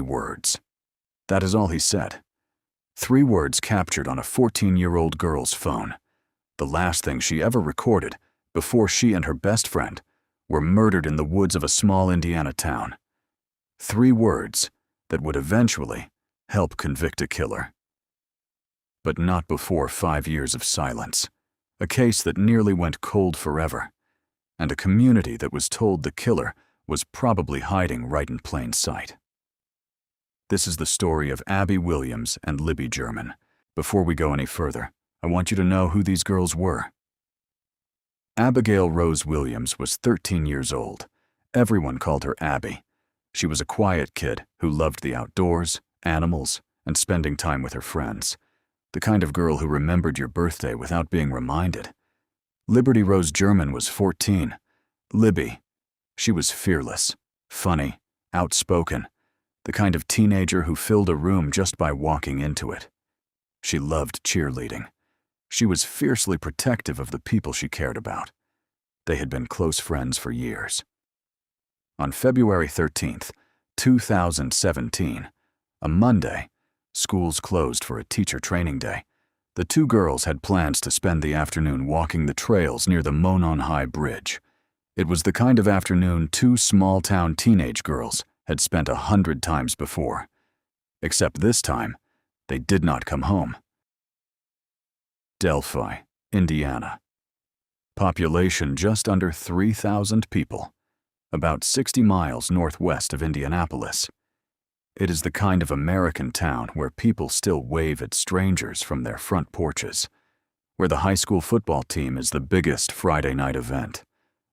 words. That is all he said. 3 words captured on a 14-year-old girl's phone. The last thing she ever recorded before she and her best friend were murdered in the woods of a small Indiana town. 3 words that would eventually help convict a killer. But not before 5 years of silence, a case that nearly went cold forever, and a community that was told the killer was probably hiding right in plain sight. This is the story of Abby Williams and Libby German. Before we go any further, I want you to know who these girls were. Abigail Rose Williams was 13 years old. Everyone called her Abby. She was a quiet kid who loved the outdoors, animals, and spending time with her friends. The kind of girl who remembered your birthday without being reminded. Liberty Rose German was 14. Libby, she was fearless, funny, outspoken, the kind of teenager who filled a room just by walking into it. She loved cheerleading. She was fiercely protective of the people she cared about. They had been close friends for years. On February 13th, 2017, a Monday, schools closed for a teacher training day. The 2 girls had plans to spend the afternoon walking the trails near the Monon High Bridge. It was the kind of afternoon 2 small-town teenage girls had spent 100 times before. Except this time, they did not come home. Delphi, Indiana. Population just under 3,000 people, about 60 miles northwest of Indianapolis. It is the kind of American town where people still wave at strangers from their front porches, where the high school football team is the biggest Friday night event,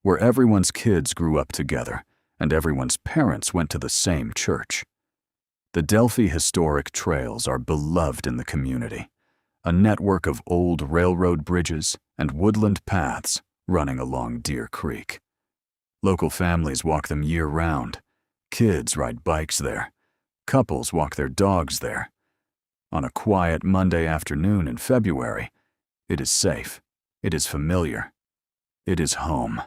where everyone's kids grew up together and everyone's parents went to the same church. The Delphi historic trails are beloved in the community, a network of old railroad bridges and woodland paths running along Deer Creek. Local families walk them year-round. Kids ride bikes there. Couples walk their dogs there. On a quiet Monday afternoon in February, it is safe, it is familiar, it is home.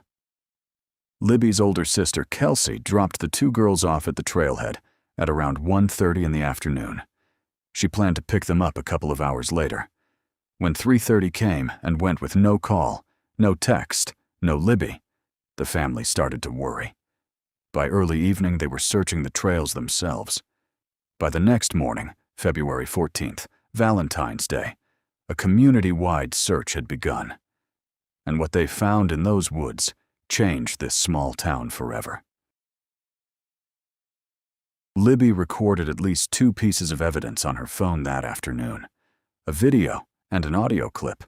Libby's older sister, Kelsey, dropped the 2 girls off at the trailhead at around 1:30 in the afternoon. She planned to pick them up a couple of hours later. When 3:30 came and went with no call, no text, no Libby, the family started to worry. By early evening, they were searching the trails themselves. By the next morning, February 14th, Valentine's Day, a community-wide search had begun. And what they found in those woods changed this small town forever. Libby recorded at least 2 pieces of evidence on her phone that afternoon, a video and an audio clip.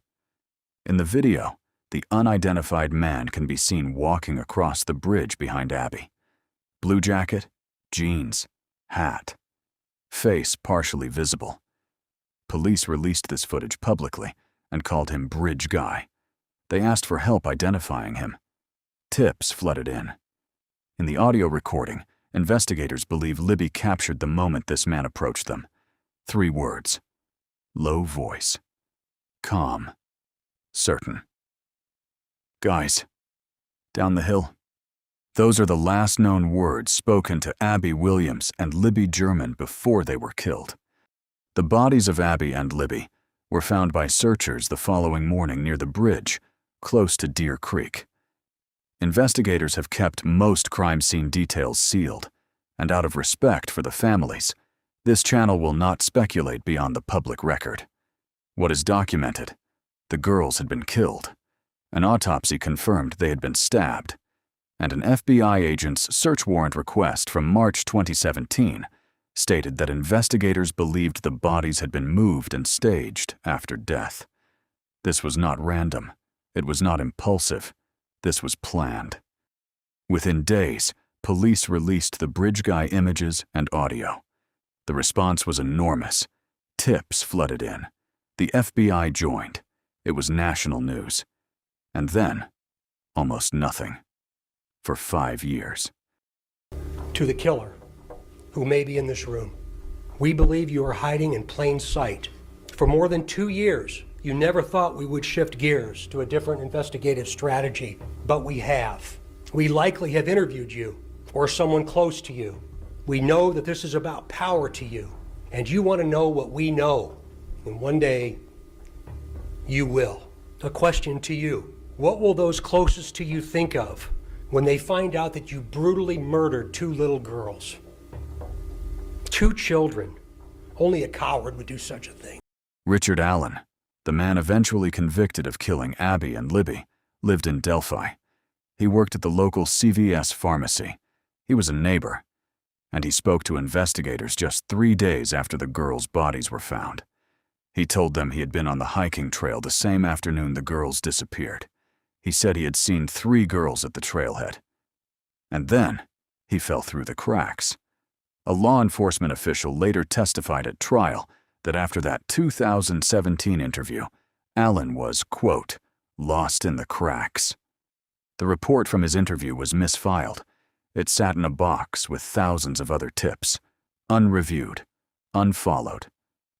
In the video, the unidentified man can be seen walking across the bridge behind Abby. Blue jacket, jeans, hat, face partially visible. Police released this footage publicly and called him Bridge Guy. They asked for help identifying him. Tips flooded in. In the audio recording, investigators believe Libby captured the moment this man approached them. 3 words. Low voice. Calm. Certain. Guys. Down the hill. Those are the last known words spoken to Abby Williams and Libby German before they were killed. The bodies of Abby and Libby were found by searchers the following morning near the bridge, close to Deer Creek. Investigators have kept most crime scene details sealed, and out of respect for the families, this channel will not speculate beyond the public record. What is documented? The girls had been killed. An autopsy confirmed they had been stabbed, and an FBI agent's search warrant request from March 2017 stated that investigators believed the bodies had been moved and staged after death. This was not random. It was not impulsive. This was planned. Within days, police released the Bridge Guy images and audio. The response was enormous. Tips flooded in. The FBI joined. It was national news. And then, almost nothing. For 5 years. To the killer, who may be in this room, we believe you are hiding in plain sight. For more than 2 years, you never thought we would shift gears to a different investigative strategy, but we have. We likely have interviewed you, or someone close to you. We know that this is about power to you, and you want to know what we know. And one day, you will. A question to you. What will those closest to you think of when they find out that you brutally murdered 2 little girls? 2 children. Only a coward would do such a thing. Richard Allen, the man eventually convicted of killing Abby and Libby, lived in Delphi. He worked at the local CVS pharmacy. He was a neighbor, and he spoke to investigators just 3 days after the girls' bodies were found. He told them he had been on the hiking trail the same afternoon the girls disappeared. He said he had seen 3 girls at the trailhead. And then, he fell through the cracks. A law enforcement official later testified at trial that after that 2017 interview, Allen was, quote, lost in the cracks. The report from his interview was misfiled. It sat in a box with thousands of other tips, unreviewed, unfollowed,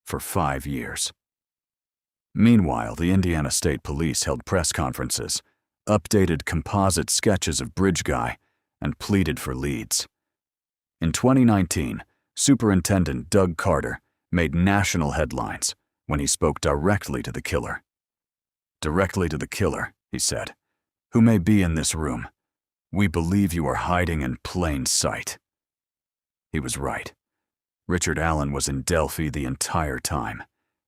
for 5 years. Meanwhile, the Indiana State Police held press conferences, updated composite sketches of Bridge Guy, and pleaded for leads. In 2019, Superintendent Doug Carter made national headlines when he spoke directly to the killer. Directly to the killer, he said, who may be in this room. We believe you are hiding in plain sight. He was right. Richard Allen was in Delphi the entire time.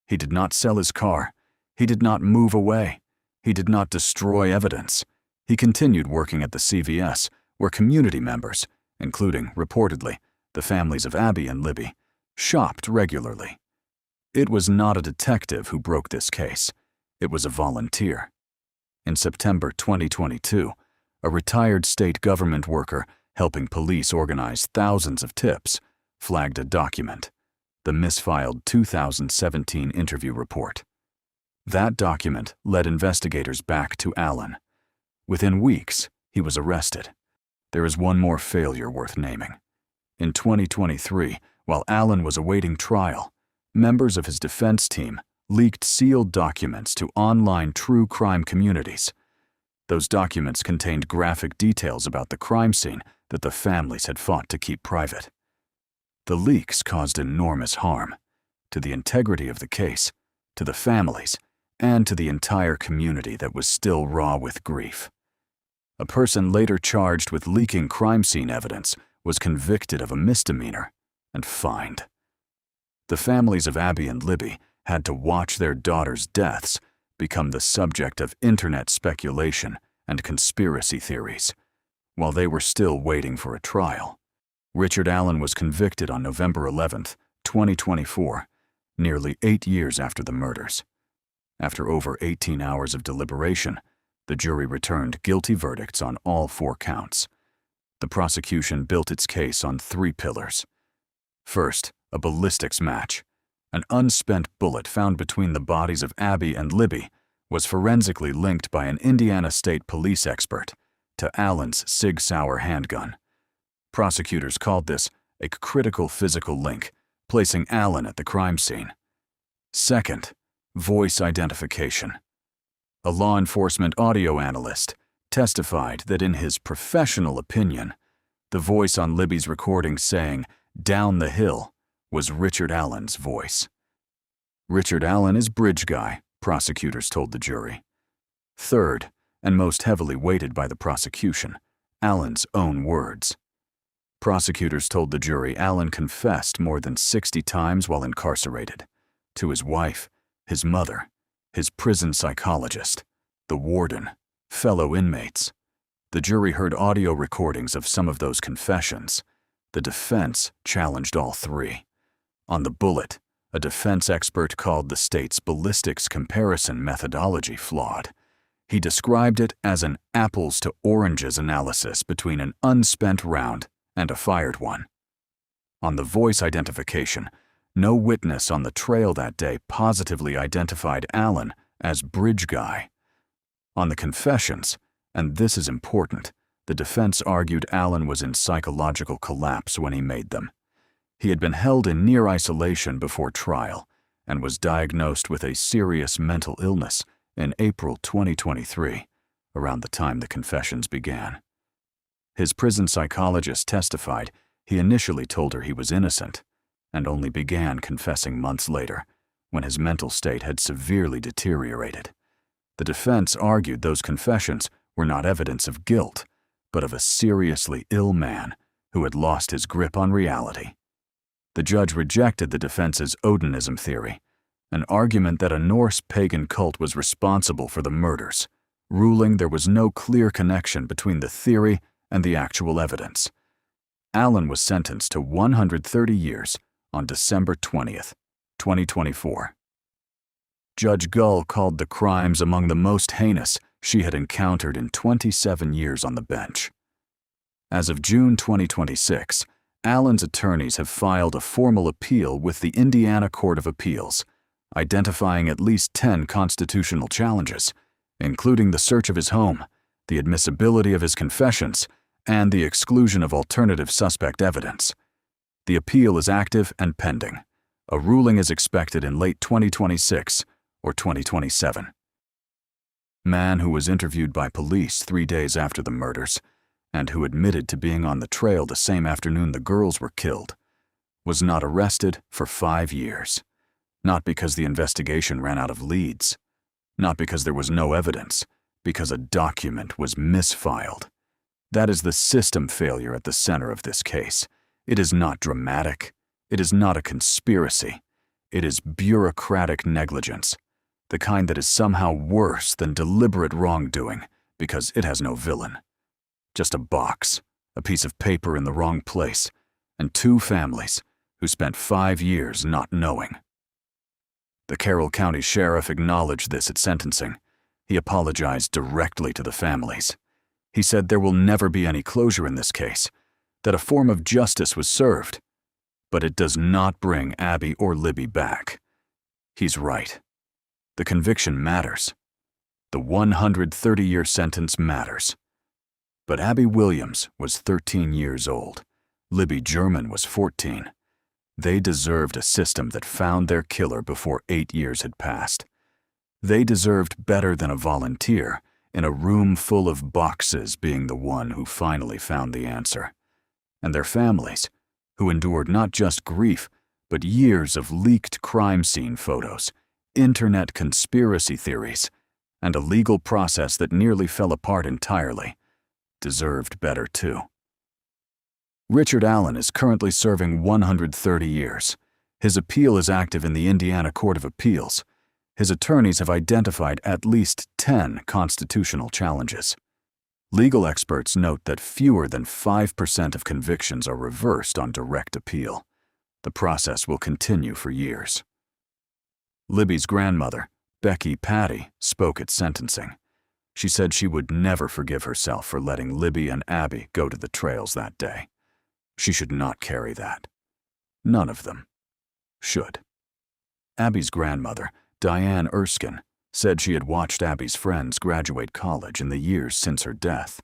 He did not sell his car. He did not move away. He did not destroy evidence. He continued working at the CVS, where community members, including, reportedly, the families of Abby and Libby, shopped regularly. It was not a detective who broke this case. It was a volunteer. In September 2022, a retired state government worker helping police organize thousands of tips flagged a document, the misfiled 2017 interview report. That document led investigators back to Allen. Within weeks, he was arrested. There is one more failure worth naming. In 2023, while Allen was awaiting trial, members of his defense team leaked sealed documents to online true crime communities. Those documents contained graphic details about the crime scene that the families had fought to keep private. The leaks caused enormous harm to the integrity of the case, to the families, and to the entire community that was still raw with grief. A person later charged with leaking crime scene evidence was convicted of a misdemeanor and fined. The families of Abby and Libby had to watch their daughters' deaths become the subject of internet speculation and conspiracy theories, while they were still waiting for a trial. Richard Allen was convicted on November 11, 2024, nearly 8 years after the murders. After over 18 hours of deliberation, the jury returned guilty verdicts on all 4 counts. The prosecution built its case on 3 pillars. First, a ballistics match. An unspent bullet found between the bodies of Abby and Libby was forensically linked by an Indiana State Police expert to Allen's Sig Sauer handgun. Prosecutors called this a critical physical link, placing Allen at the crime scene. Second, voice identification. A law enforcement audio analyst testified that in his professional opinion, the voice on Libby's recording saying, "Down the hill," was Richard Allen's voice. Richard Allen is Bridge Guy, prosecutors told the jury. Third, and most heavily weighted by the prosecution, Allen's own words. Prosecutors told the jury Allen confessed more than 60 times while incarcerated, to his wife, his mother, his prison psychologist, the warden, fellow inmates. The jury heard audio recordings of some of those confessions. The defense challenged all 3. On the bullet, a defense expert called the state's ballistics comparison methodology flawed. He described it as an apples to oranges analysis between an unspent round and a fired one. On the voice identification, no witness on the trail that day positively identified Allen as Bridge Guy. On the confessions, and this is important, the defense argued Allen was in psychological collapse when he made them. He had been held in near isolation before trial and was diagnosed with a serious mental illness in April 2023, around the time the confessions began. His prison psychologist testified he initially told her he was innocent, and only began confessing months later, when his mental state had severely deteriorated. The defense argued those confessions were not evidence of guilt, but of a seriously ill man who had lost his grip on reality. The judge rejected the defense's Odinism theory, an argument that a Norse pagan cult was responsible for the murders, ruling there was no clear connection between the theory and the actual evidence. Allen was sentenced to 130 years on December 20th, 2024. Judge Gull called the crimes among the most heinous she had encountered in 27 years on the bench. As of June 2026, Allen's attorneys have filed a formal appeal with the Indiana Court of Appeals, identifying at least 10 constitutional challenges, including the search of his home, the admissibility of his confessions, and the exclusion of alternative suspect evidence. The appeal is active and pending. A ruling is expected in late 2026 or 2027. Man who was interviewed by police 3 days after the murders, and who admitted to being on the trail the same afternoon the girls were killed, was not arrested for 5 years. Not because the investigation ran out of leads. Not because there was no evidence, because a document was misfiled. That is the system failure at the center of this case. It is not dramatic. It is not a conspiracy. It is bureaucratic negligence, the kind that is somehow worse than deliberate wrongdoing because it has no villain. Just a box, a piece of paper in the wrong place, and 2 families who spent 5 years not knowing. The Carroll County Sheriff acknowledged this at sentencing. He apologized directly to the families. He said there will never be any closure in this case, that a form of justice was served, but it does not bring Abby or Libby back. He's right. The conviction matters. The 130-year sentence matters. But Abby Williams was 13 years old. Libby German was 14. They deserved a system that found their killer before 8 years had passed. They deserved better than a volunteer in a room full of boxes being the one who finally found the answer. And their families, who endured not just grief, but years of leaked crime scene photos, internet conspiracy theories, and a legal process that nearly fell apart entirely, deserved better too. Richard Allen is currently serving 130 years. His appeal is active in the Indiana Court of Appeals. His attorneys have identified at least 10 constitutional challenges. Legal experts note that fewer than 5% of convictions are reversed on direct appeal. The process will continue for years. Libby's grandmother, Becky Patty, spoke at sentencing. She said she would never forgive herself for letting Libby and Abby go to the trails that day. She should not carry that. None of them should. Abby's grandmother, Diane Erskine, said she had watched Abby's friends graduate college in the years since her death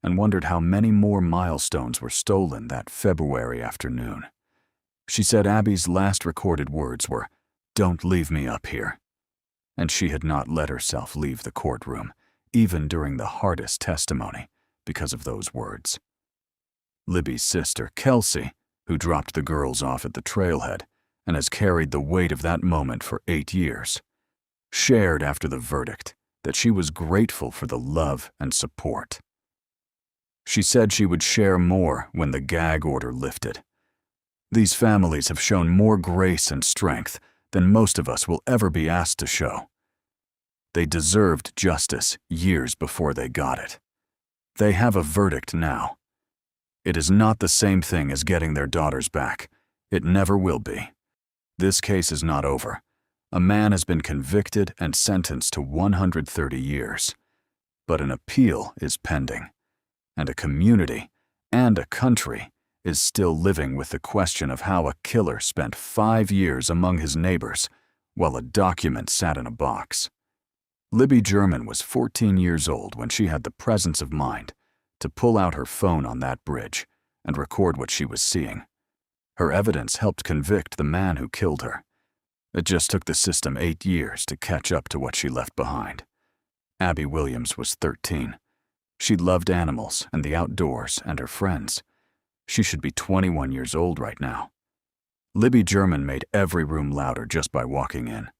and wondered how many more milestones were stolen that February afternoon. She said Abby's last recorded words were, "Don't leave me up here." And she had not let herself leave the courtroom, even during the hardest testimony, because of those words. Libby's sister, Kelsey, who dropped the girls off at the trailhead and has carried the weight of that moment for 8 years, shared after the verdict that she was grateful for the love and support. She said she would share more when the gag order lifted. These families have shown more grace and strength than most of us will ever be asked to show. They deserved justice years before they got it. They have a verdict now. It is not the same thing as getting their daughters back. It never will be. This case is not over. A man has been convicted and sentenced to 130 years. But an appeal is pending. And a community and a country is still living with the question of how a killer spent 5 years among his neighbors while a document sat in a box. Libby German was 14 years old when she had the presence of mind to pull out her phone on that bridge and record what she was seeing. Her evidence helped convict the man who killed her. It just took the system 8 years to catch up to what she left behind. Abby Williams was 13. She loved animals and the outdoors and her friends. She should be 21 years old right now. Libby German made every room louder just by walking in.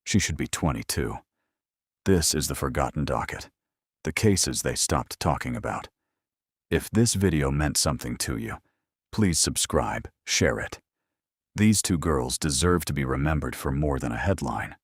She should be 22. This is the forgotten docket, the cases they stopped talking about. If this video meant something to you, please subscribe, share it. These two girls deserve to be remembered for more than a headline.